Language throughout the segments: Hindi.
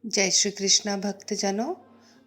जय श्री कृष्णा भक्तजनों,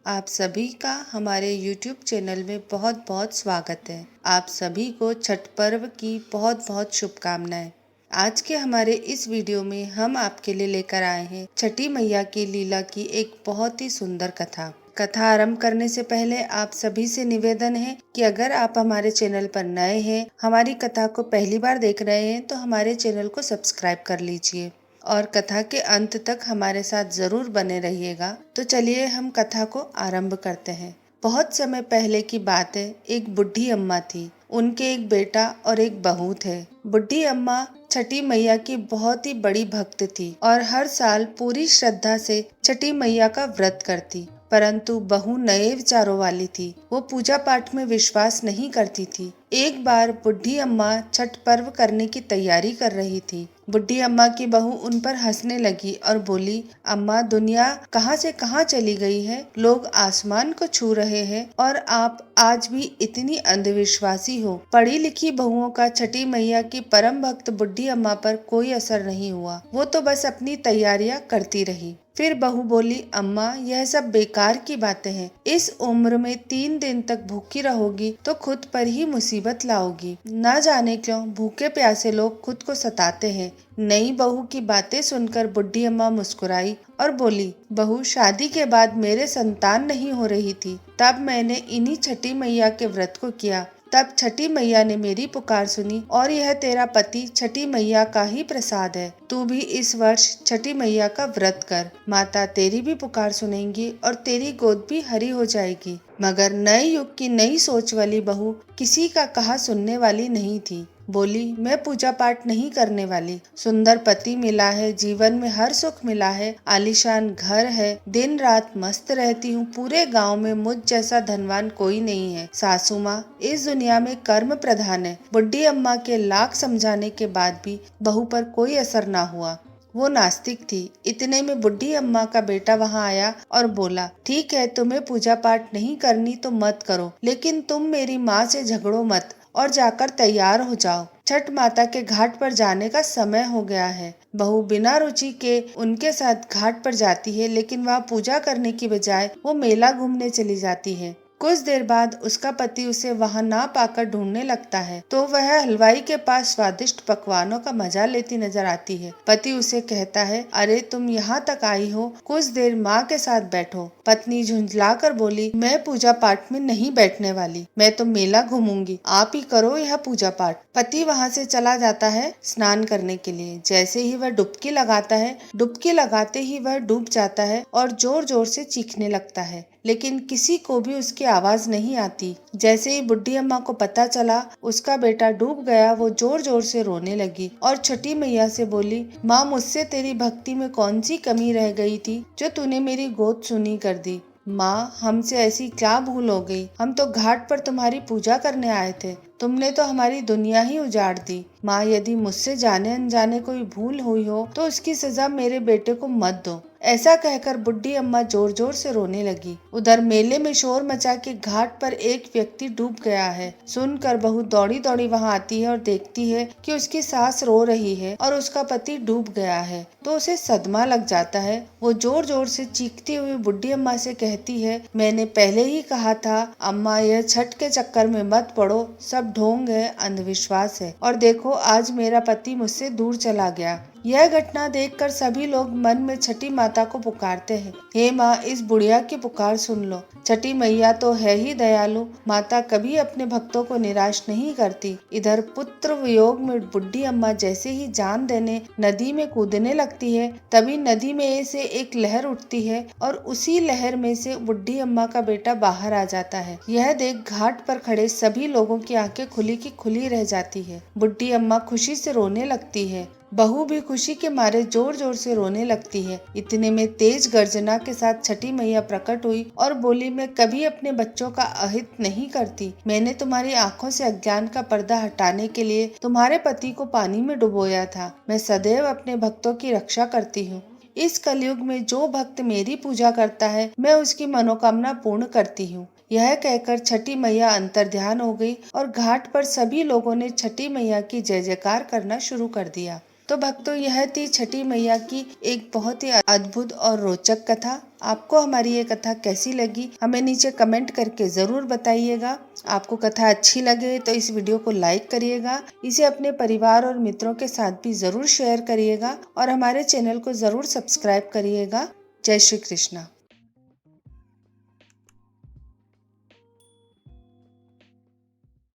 आप सभी का हमारे YouTube चैनल में बहुत बहुत स्वागत है। आप सभी को छठ पर्व की बहुत बहुत शुभकामनाएं। आज के हमारे इस वीडियो में हम आपके लिए लेकर आए हैं छठी मैया की लीला की एक बहुत ही सुंदर कथा। कथा आरंभ करने से पहले आप सभी से निवेदन है कि अगर आप हमारे चैनल पर नए हैं, हमारी कथा को पहली बार देख रहे हैं तो हमारे चैनल को सब्सक्राइब कर लीजिए और कथा के अंत तक हमारे साथ जरूर बने रहिएगा। तो चलिए हम कथा को आरंभ करते हैं। बहुत समय पहले की बात है। एक बुढ़ी अम्मा थी। उनके एक बेटा और एक बहू थे। बुढ़ी अम्मा छठी मैया की बहुत ही बड़ी भक्त थी और हर साल पूरी श्रद्धा से छठी मैया का व्रत करती। परंतु बहू नए विचारों वाली थी। वो पूजा पाठ में विश्वास नहीं करती थी। एक बार बुढ़ी अम्मा छठ पर्व करने की तैयारी कर रही थी। बुढ़ी अम्मा की बहू उन पर हंसने लगी और बोली, अम्मा, दुनिया कहाँ से कहाँ चली गई है। लोग आसमान को छू रहे हैं और आप आज भी इतनी अंधविश्वासी हो। पढ़ी लिखी बहुओं का छठी मैया की परम भक्त बुढ़ी अम्मा पर कोई असर नहीं हुआ। वो तो बस अपनी तैयारियां करती रही। फिर बहू बोली, अम्मा, यह सब बेकार की बातें हैं। इस उम्र में 3 दिन तक भूखी रहोगी तो खुद पर ही मुसीबत लाओगी। न जाने क्यों भूखे प्यासे लोग खुद को सताते हैं। नई बहू की बातें सुनकर बुढ़ी अम्मा मुस्कुराई और बोली, बहू, शादी के बाद मेरे संतान नहीं हो रही थी, तब मैंने इन्हीं छठी मैया के व्रत को किया। तब छठी मैया ने मेरी पुकार सुनी और यह तेरा पति छठी मैया का ही प्रसाद है। तू भी इस वर्ष छठी मैया का व्रत कर। माता तेरी भी पुकार सुनेंगी और तेरी गोद भी हरी हो जाएगी। मगर नए युग की नई सोच वाली बहू किसी का कहा सुनने वाली नहीं थी। बोली, मैं पूजा पाठ नहीं करने वाली। सुंदर पति मिला है, जीवन में हर सुख मिला है, आलीशान घर है, दिन रात मस्त रहती हूँ। पूरे गांव में मुझ जैसा धनवान कोई नहीं है। सासू माँ, इस दुनिया में कर्म प्रधान है। बुढ़ी अम्मा के लाख समझाने के बाद भी बहू पर कोई असर ना हुआ। वो नास्तिक थी। इतने में बुढ़ी अम्मा का बेटा वहाँ आया और बोला, ठीक है, तुम्हें पूजा पाठ नहीं करनी तो मत करो, लेकिन तुम मेरी माँ से झगड़ो मत और जाकर तैयार हो जाओ। छठ माता के घाट पर जाने का समय हो गया है। बहू बिना रुचि के उनके साथ घाट पर जाती है, लेकिन वहाँ पूजा करने की बजाय वो मेला घूमने चली जाती है। कुछ देर बाद उसका पति उसे वहां ना पाकर ढूंढने लगता है तो वह हलवाई के पास स्वादिष्ट पकवानों का मजा लेती नजर आती है। पति उसे कहता है, अरे तुम यहाँ तक आई हो, कुछ देर माँ के साथ बैठो। पत्नी झुंझलाकर बोली, मैं पूजा पाठ में नहीं बैठने वाली, मैं तो मेला घूमूंगी, आप ही करो यह पूजा पाठ। पति वहाँ से चला जाता है स्नान करने के लिए। जैसे ही वह डुबकी लगाता है, डुबकी लगाते ही वह डूब जाता है और जोर जोर से चीखने लगता है, लेकिन किसी को भी उसकी आवाज नहीं आती। जैसे ही बुढ़ी अम्मा को पता चला उसका बेटा डूब गया, वो जोर जोर से रोने लगी और छठी मैया से बोली, माँ, मुझसे तेरी भक्ति में कौन सी कमी रह गई थी जो तूने मेरी गोद सुनी कर दी। माँ, हमसे ऐसी क्या भूल हो गई। हम तो घाट पर तुम्हारी पूजा करने आए थे, तुमने तो हमारी दुनिया ही उजाड़ दी। माँ, यदि मुझसे जाने अनजाने कोई भूल हुई हो तो उसकी सजा मेरे बेटे को मत दो। ऐसा कहकर बुढ़ी अम्मा जोर जोर से रोने लगी। उधर मेले में शोर मचा के घाट पर एक व्यक्ति डूब गया है। सुनकर बहू दौड़ी दौड़ी वहां आती है और देखती है कि उसकी सास रो रही है और उसका पति डूब गया है, तो उसे सदमा लग जाता है। वो जोर जोर से चीखती हुई बुढ़ी अम्मा से कहती है, मैंने पहले ही कहा था अम्मा, यह छठ के चक्कर में मत पड़ो, सब ढोंग है, अंधविश्वास है। और देखो, आज मेरा पति मुझसे दूर चला गया। यह घटना देखकर सभी लोग मन में छठी माता को पुकारते हैं, हे माँ, इस बुढ़िया की पुकार सुन लो। छठी मैया तो है ही दयालु, माता कभी अपने भक्तों को निराश नहीं करती। इधर पुत्र वियोग में बुढ़ी अम्मा जैसे ही जान देने नदी में कूदने लगती है, तभी नदी में से एक लहर उठती है और उसी लहर में से बुढ़ी अम्मा का बेटा बाहर आ जाता है। यह देख घाट पर खड़े सभी लोगों की आंखें खुली की खुली रह जाती है। बुढ़ी अम्मा खुशी से रोने लगती है। बहू भी खुशी के मारे जोर जोर से रोने लगती है। इतने में तेज गर्जना के साथ छठी मैया प्रकट हुई और बोली, मैं कभी अपने बच्चों का अहित नहीं करती। मैंने तुम्हारी आंखों से अज्ञान का पर्दा हटाने के लिए तुम्हारे पति को पानी में डुबोया था। मैं सदैव अपने भक्तों की रक्षा करती हूँ। इस कलयुग में जो भक्त मेरी पूजा करता है, मैं उसकी मनोकामना पूर्ण करती हूँ। यह कहकर छठी मैया अंतर्ध्यान हो गई और घाट पर सभी लोगों ने छठी मैया की जय जयकार करना शुरू कर दिया। तो भक्तों, यह थी छठी मैया की एक बहुत ही अद्भुत और रोचक कथा। आपको हमारी ये कथा कैसी लगी, हमें नीचे कमेंट करके जरूर बताइएगा। आपको कथा अच्छी लगे तो इस वीडियो को लाइक करिएगा, इसे अपने परिवार और मित्रों के साथ भी जरूर शेयर करिएगा और हमारे चैनल को जरूर सब्सक्राइब करिएगा। जय श्री कृष्णा।